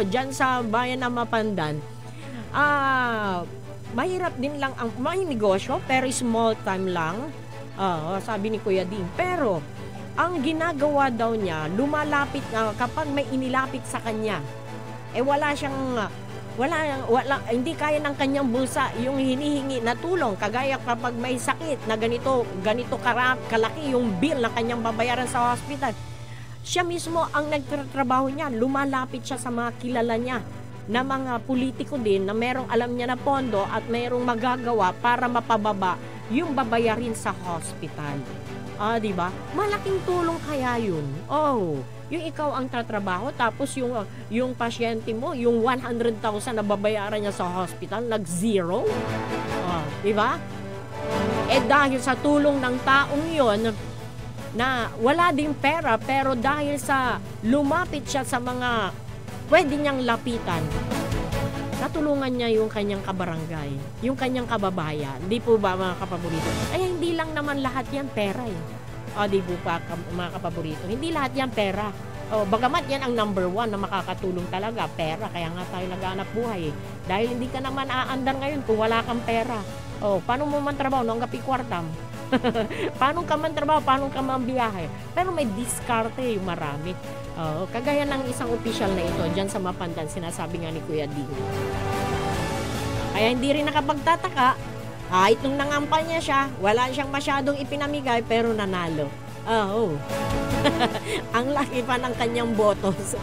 diyan sa bayan ng Mapandan, mahirap din lang ang may negosyo, pero small time lang. Sabi ni Kuya Ding. Pero ang ginagawa daw niya, lumalapit kapag may inilapit sa kanya, wala siyang hindi kaya ng kanyang bulsa yung hinihingi na tulong, kagaya kapag may sakit na ganito kalaki yung bill na kanyang babayaran sa hospital. Siya mismo ang nagtatrabaho niya, lumalapit siya sa mga kilala niya na mga politiko din na merong alam niya na pondo at merong magagawa para mapababa yung babayarin sa hospital. Di ba? Malaking tulong kaya yun. Yung ikaw ang tatrabaho, tapos yung pasyente mo, yung 100,000 na babayaran niya sa hospital, nag-zero. Di ba? Dahil sa tulong ng taong yon na wala ding pera, pero dahil sa lumapit siya sa mga pwede niyang lapitan, natulungan niya yung kanyang kabarangay, yung kanyang kababayan. Di po ba mga kapaborito? Ay, hindi lang naman lahat yan pera di po ba mga kapaborito? Hindi lahat yan pera. Bagamat yan ang number 1 na makakatulong talaga, pera. Kaya nga tayo naghanap buhay Dahil hindi ka naman aandar ngayon kung wala kang pera. Paano mo man trabaho? Nung gapi kwartam. Paano ka man trabaho? Paano ka man biyahe? Pero may diskarte yung marami. Kagaya ng isang opisyal na ito, dyan sa Mapandan, sinasabi nga ni Kuya Ding. Kaya hindi rin nakapagtataka. Kahit nung nangampal niya siya, wala siyang masyadong ipinamigay pero nanalo. Oh. Ang laki pa ng kanyang botos.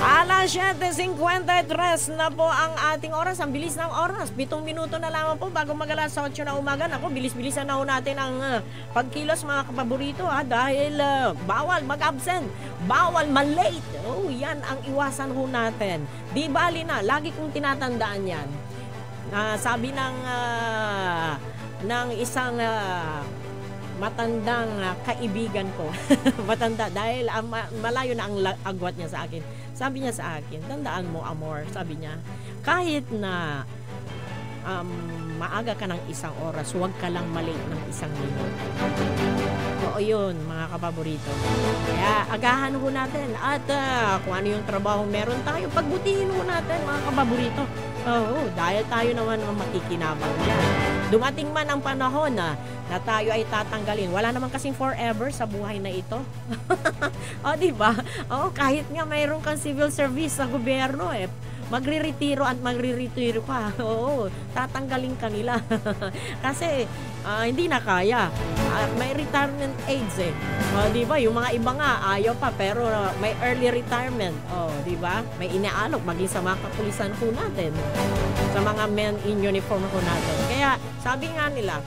Alas 7:53 na po ang ating oras. Ang bilis ng oras. 7 minuto na lamang po bago mag-alas 8 na umaga. Ako, bilis-bilisan na ho natin ang pagkilos mga kapaborito dahil bawal mag-absent. Bawal malate. Oh, yan ang iwasan ho natin. Di bali na. Lagi kong tinatandaan yan. Sabi ng isang matandang kaibigan ko. Matanda dahil malayo na ang agwat niya sa akin. Sabi niya sa akin, tandaan mo, amor, sabi niya, kahit na maaga ka ng 1 oras, huwag ka lang malate ng 1 minuto. Oo yun, mga kapaborito. Kaya agahan ho natin at kung ano yung trabaho meron tayo, pagbutihin ho natin, mga kapaborito. Oo, dahil tayo naman ang makikinabang yan. Dumating man ang panahon na tayo ay tatanggalin. Wala naman kasing forever sa buhay na ito. O, diba? O, kahit nga mayroon kang civil service sa gobyerno, magre-retiro at magre-retiro ka. Oo, tatanggalin ka nila. Kasi, hindi na kaya. May retirement age diba? Yung mga iba nga, ayaw pa, pero may early retirement. Diba? May inaalok, maging sa mga kapulisan po natin. Sa mga men in uniform po natin. Kaya, sabi nga nila,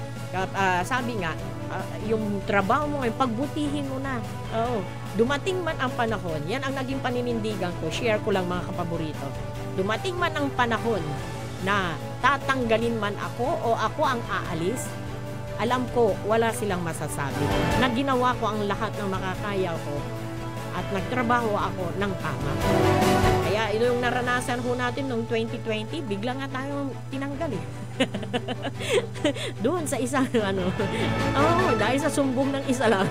yung trabaho mo ngayon, pagbutihin mo na. Dumating man ang panahon, yan ang naging paninindigan ko, share ko lang mga kapaborito. Dumating man ang panahon na tatanggalin man ako o ako ang aalis, alam ko wala silang masasabi. Na ginawa ko ang lahat ng makakaya ko at nagtrabaho ako ng tama. Kaya ito yung naranasan ho natin noong 2020, bigla nga tayong tinanggal doon sa isang dahil sa sumbong ng isa lang.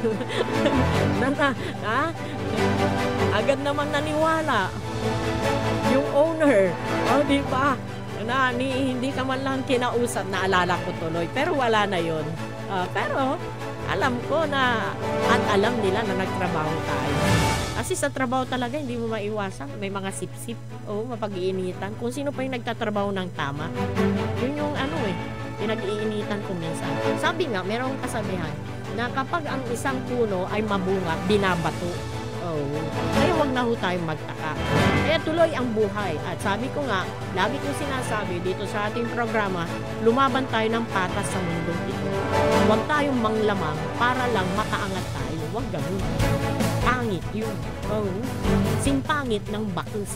Agad namang naniwala yung owner. Di ba? Hindi ka man lang kinausap, naalala ko tuloy. Pero wala na yun. Pero alam ko na at alam nila na nagtrabaho tayo. Kasi sa trabaho talaga, hindi mo maiwasan. May mga sip-sip. Mapag-iinitan. Kung sino pa yung nagtatrabaho ng tama. Yun yung pinag-iinitan ko minsan. Sabi nga, merong kasabihan na kapag ang isang puno ay mabunga, binabato. Kaya wag na ho tayong magtaka. Kaya tuloy ang buhay. At sabi ko nga, lagi kong sinasabi dito sa ating programa, lumaban tayo ng patas sa mundong ito. Huwag tayong manglamang para lang makaangat tayo. Huwag ganun. Pangit yun. Simpangit ng bakis.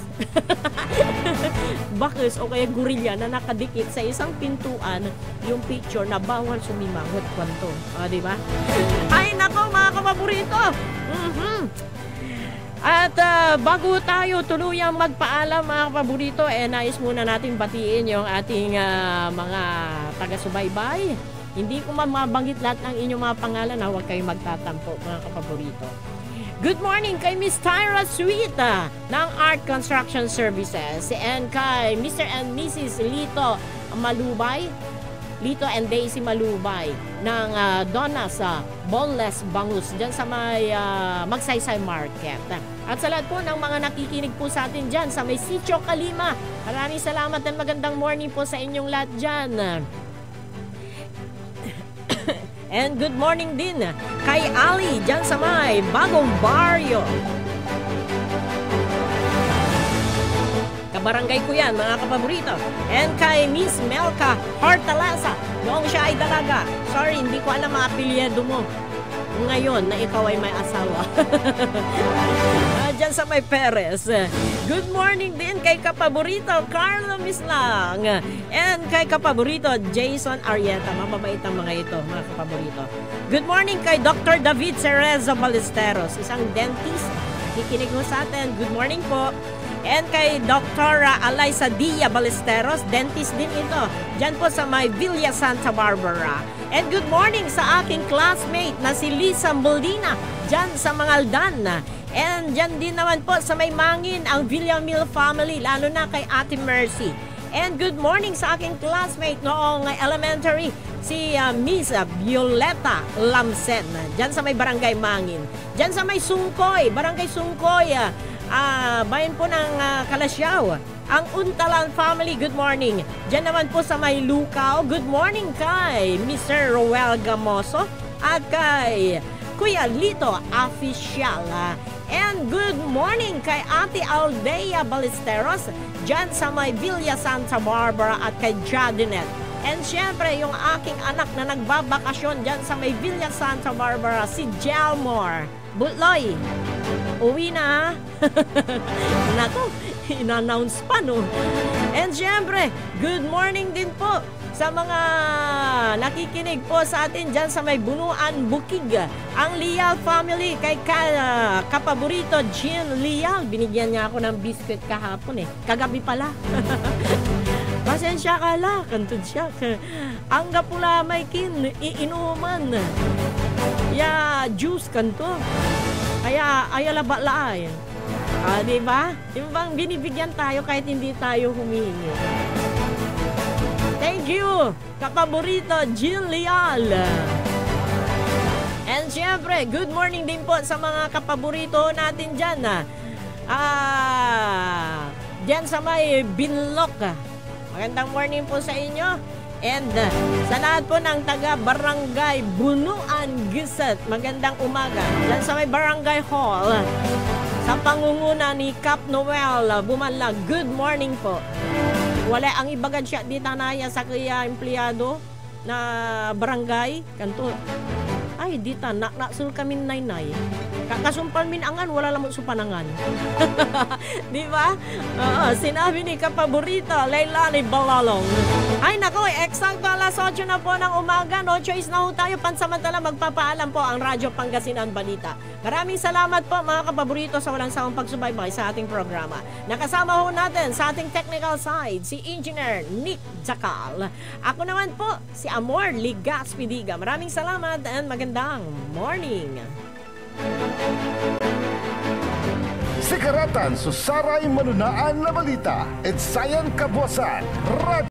Bakis o kaya gorilla na nakadikit sa isang pintuan yung picture na bawal sumimangot kwanto. Diba? Ay nako mga kapaborito! At bago tayo tuluyang magpaalam mga kapaborito, nais muna natin batiin yung ating mga taga-subaybay. Hindi ko mabanggit lahat ng inyong mga pangalan na huwag kayong magtatampo mga kapaborito. Good morning kay Miss Tyra Sweet ng Art Construction Services and kay Mr. and Mrs. Lito Malubay, Lito and Daisy Malubay ng Donna sa Boneless Bangus dyan sa may Magsaysay Market. At sa lahat po ng mga nakikinig po sa atin dyan sa may Sitio Kalima, maraming salamat at magandang morning po sa inyong lahat dyan. And good morning din kay Ali dyan sa may Bagong Barrio. Kabarangay ko yan mga kapaborito. And kay Miss Melka Hortalasa noong siya ay dalaga. Sorry, hindi ko alam ang apelyido mo ngayon na ikaw ay may asawa. Dyan sa may Perez. Good morning din kay kapaborito Carlo Mislang. And kay kapaborito Jason Arieta. Mababait ang mga ito, mga kapaborito. Good morning kay Dr. David Cereza Ballesteros, isang dentist. Kikinig mo sa atin. Good morning po. And kay Dr. Alaysa Dia Ballesteros, dentist din ito. Diyan po sa may Villa Santa Barbara. And good morning sa aking classmate na si Lisa Molina, diyan sa Mangaldan. And diyan din naman po sa may Mangin ang Villamil family, lalo na kay Ate Mercy. And good morning sa aking classmate noong elementary, si Miss Violeta Lamsen, diyan sa may Barangay Mangin. Diyan sa may Sungkoy, Barangay Sungkoy, bayan po ng Kalasyaw. Ang Untalan family, good morning. Diyan naman po sa may Lukaw, good morning kay Mr. Roel Gamoso at kay Kuya Lito Official. And good morning kay Ate Aldea Ballesteros dyan sa may Villa Santa Barbara at kay Jadinet. And syempre, yung aking anak na nagbabakasyon dyan sa may Villa Santa Barbara, si Jelmore Butloy. Uwi na, ha? Naku, in-announce pa, no? And syempre, good morning din po sa mga nakikinig po sa atin dyan sa may Bunuan, Bukig. Ang Lial family, kay kapaborito Jean Lial. Binigyan niya ako ng biscuit kahapon, kagabi pala. Pasensya ka la, kantod siya. Ang gapula may iinuman. Ya, juice kanto. Kaya, ayala bala eh. Diba? Yung bang binibigyan tayo kahit hindi tayo humingi. Thank you, kapaborito Jill Leal. And syempre, good morning din po sa mga kapaborito natin dyan. Dyan sa may Binlok. Magandang morning po sa inyo. And sa lahat po ng taga-barangay Bunuan, Gisat, magandang umaga. Diyan sa may barangay hall, sa pangunguna ni Cap Noel Bumanlag, good morning po. Wala ang ibagad siya di tanaya sa kaya empleyado na barangay. Kanto, ay dita, naksul kami naynay. Kakasumpal min angan, wala lamang supanangan. Di ba? Sinabi ni kapaborito, Leilani Balalong. Ay nako, eksakto alas 8 na po ng umaga. No choice na ho tayo. Pansamantala magpapaalam po ang Radyo Pangasinan Balita. Maraming salamat po mga kapaborito sa walang sawang pagsubaybay sa ating programa. Nakasama ho natin sa ating technical side si Engineer Nick Zakal. Ako naman po si Amor Ligas Pidiga. Maraming salamat and magandang morning. Sikaratan, susaray manunaan na balita. It's Sayan Kabuasan.